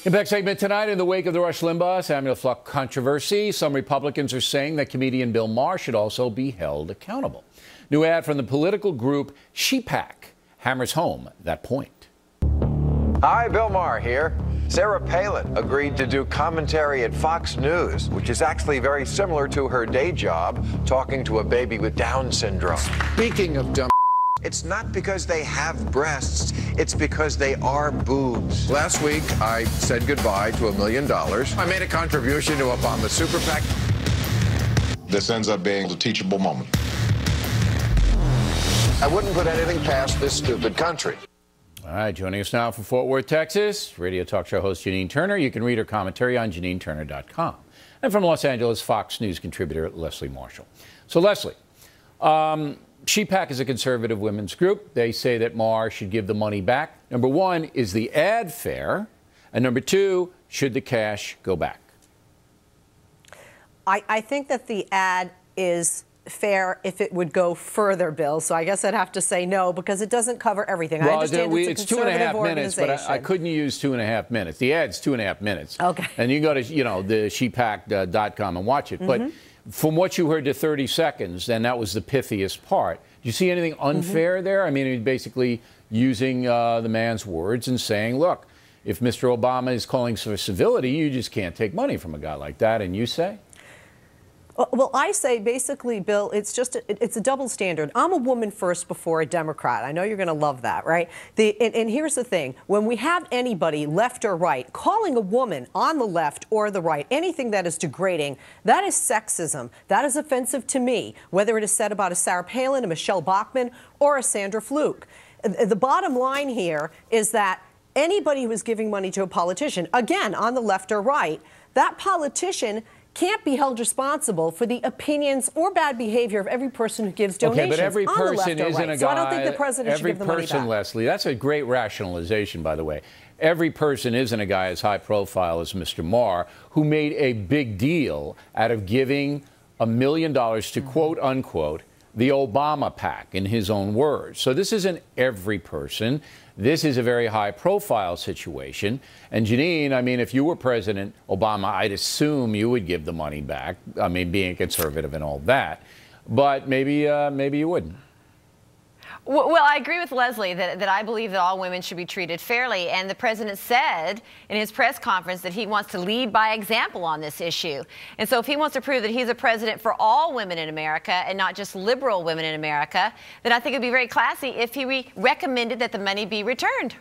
Impact segment tonight. In the wake of the Rush Limbaugh, Samuel Fluck controversy, some Republicans are saying that comedian Bill Maher should also be held accountable. New ad from the political group Shepack hammers home that point. Hi, Bill Maher here. Sarah Palin agreed to do commentary at Fox News, which is actually very similar to her day job, talking to a baby with Down syndrome. Speaking of dumb, it's not because they have breasts, it's because they are boobs. last week I said goodbye to $1 million. I made a contribution to Obama's super PAC. This ends up being a teachable moment. I wouldn't put anything past this stupid country. All right, joining us now from Fort Worth, Texas, radio talk show host Janine Turner. You can read her commentary on JanineTurner.com. And from Los Angeles, Fox News contributor Leslie Marshall. So, Leslie, Shepack is a conservative women's group. They say that Maher should give the money back. Number one, is the ad fair? And number two, should the cash go back? I think that the ad is fair if it would go further, Bill. So I guess I'd have to say no, because it doesn't cover everything. Well, I understand it's 2.5 minutes, but I couldn't use 2.5 minutes. The ad's 2.5 minutes. Okay. And you can go to, the shepack.com and watch it. But from what you heard, to 30 seconds, and that was the pithiest part. Do you see anything unfair there? I mean, he's basically using the man's words and saying, look, if Mr. Obama is calling for civility, you just can't take money from a guy like that. And you say? Well, I say basically, Bill, it's a double standard. I'm a woman first before a Democrat. I know you're going to love that, right? And here's the thing. When we have anybody, left or right, calling a woman on the left or the right, anything that is degrading, that is sexism. That is offensive to me, whether it is said about a Sarah Palin, a Michelle Bachmann, or a Sandra Fluke. The bottom line here is that anybody who is giving money to a politician, again, on the left or right, that politician can't be held responsible for the opinions or bad behavior of every person who gives donations. Okay, but every person isn't a guy. So I don't think the president should give the money back. Every person, Leslie, that's a great rationalization, by the way. Every person isn't a guy as high profile as Mr. Maher, who made a big deal out of giving $1 million to, quote unquote, the Obama PAC, in his own words. So this isn't every person. This is a very high-profile situation. And, Janine, I mean, if you were President Obama, I'd assume you would give the money back, I mean, being conservative and all that. But maybe you wouldn't. Well, I agree with Leslie that I believe that all women should be treated fairly. And the president said in his press conference that he wants to lead by example on this issue. And so if he wants to prove that he's a president for all women in America and not just liberal women in America, then I think it would be very classy if he recommended that the money be returned.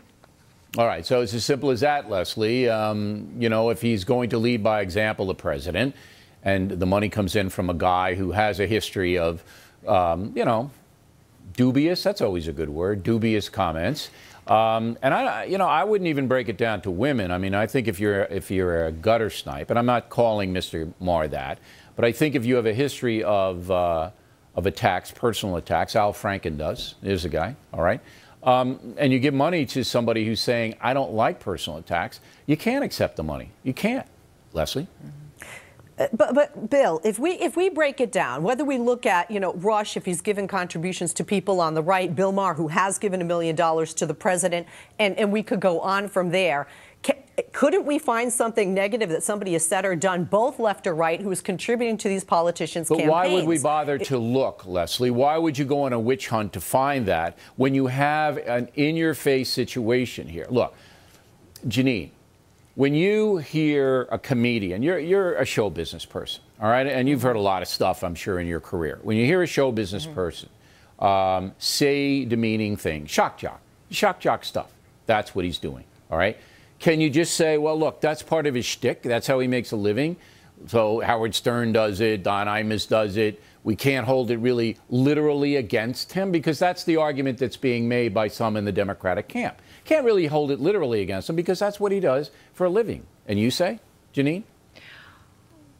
All right. So it's as simple as that, Leslie. If he's going to lead by example, the president, and the money comes in from a guy who has a history of, dubious, that's always a good word, dubious comments. And I wouldn't even break it down to women. I mean, I think if you're a gutter snipe, and I'm not calling Mr. Maher that, but I think if you have a history of attacks, personal attacks, Al Franken does, there's a guy, all right? And you give money to somebody who's saying, I don't like personal attacks, you can't accept the money. You can't, Leslie. But Bill, if we break it down, whether we look at, Rush, if he's given contributions to people on the right, Bill Maher, who has given $1 million to the president, and we could go on from there. Couldn't we find something negative that somebody has said or done, both left or right, who is contributing to these politicians' campaigns? But why would we bother to look, Leslie? Why would you go on a witch hunt to find that when you have an in-your-face situation here? Look, Janine, when you hear a comedian, you're a show business person, all right? And you've heard a lot of stuff, I'm sure, in your career. When you hear a show business person say demeaning things, shock jock stuff, that's what he's doing, all right? Can you just say, well, look, that's part of his shtick. That's how he makes a living. So Howard Stern does it. Don Imus does it. We can't hold it really literally against him, because that's the argument that's being made by some in the Democratic camp. Can't really hold it literally against him because that's what he does for a living. And you say, Janine?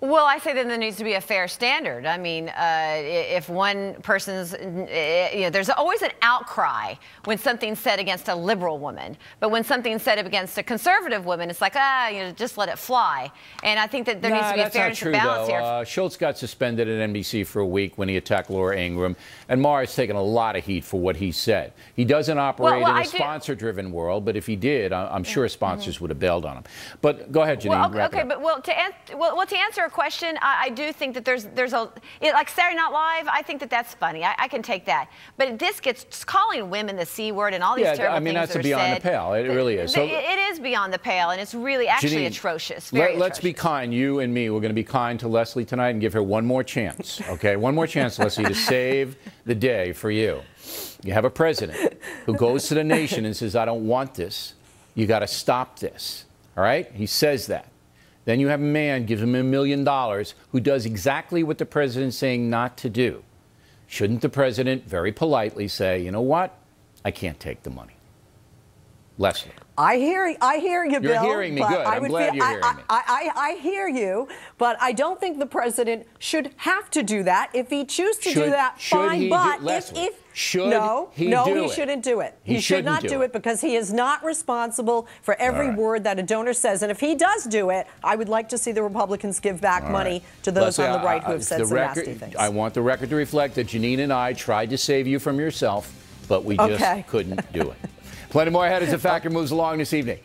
Well, I say that there needs to be a fair standard. I mean, if one person's, there's always an outcry when something's said against a liberal woman. But when something's said against a conservative woman, it's like, just let it fly. And I think that there needs to be a fairness and balance here. Schultz got suspended at NBC for a week when he attacked Laura Ingraham. And Maher has taken a lot of heat for what he said. He doesn't operate in a sponsor-driven world, but if he did, I'm sure sponsors would have bailed on him. But go ahead, Janine. To answer a question, I do think that there's like Saturday Night Live. I think that that's funny. I can take that. But this gets calling women the C word and all these terrible things that are said. Yeah, I mean, that's beyond the pale. It really is. So, it is beyond the pale, and it's really actually Janine, atrocious. Let's be kind, you and me. We're going to be kind to Leslie tonight and give her one more chance. Okay, one more chance, Leslie, to save the day for you. You have a president who goes to the nation and says, I don't want this. You got to stop this. All right? He says that. Then you have a man, gives him $1 million, who does exactly what the president's saying not to do. Shouldn't the president very politely say, you know what? I can't take the money. Leslie. I hear you, Bill. You're hearing me. Good. I'm glad you're hearing me. I hear you, but I don't think the president should have to do that. If he chooses to do that, fine. But no, he shouldn't do it. He should not do it because he is not responsible for every word that a donor says. And if he does do it, I would like to see the Republicans give back money to those on the right who have said some nasty things. I want the record to reflect that Janine and I tried to save you from yourself, but we just couldn't do it. Plenty more ahead as the factor moves along this evening.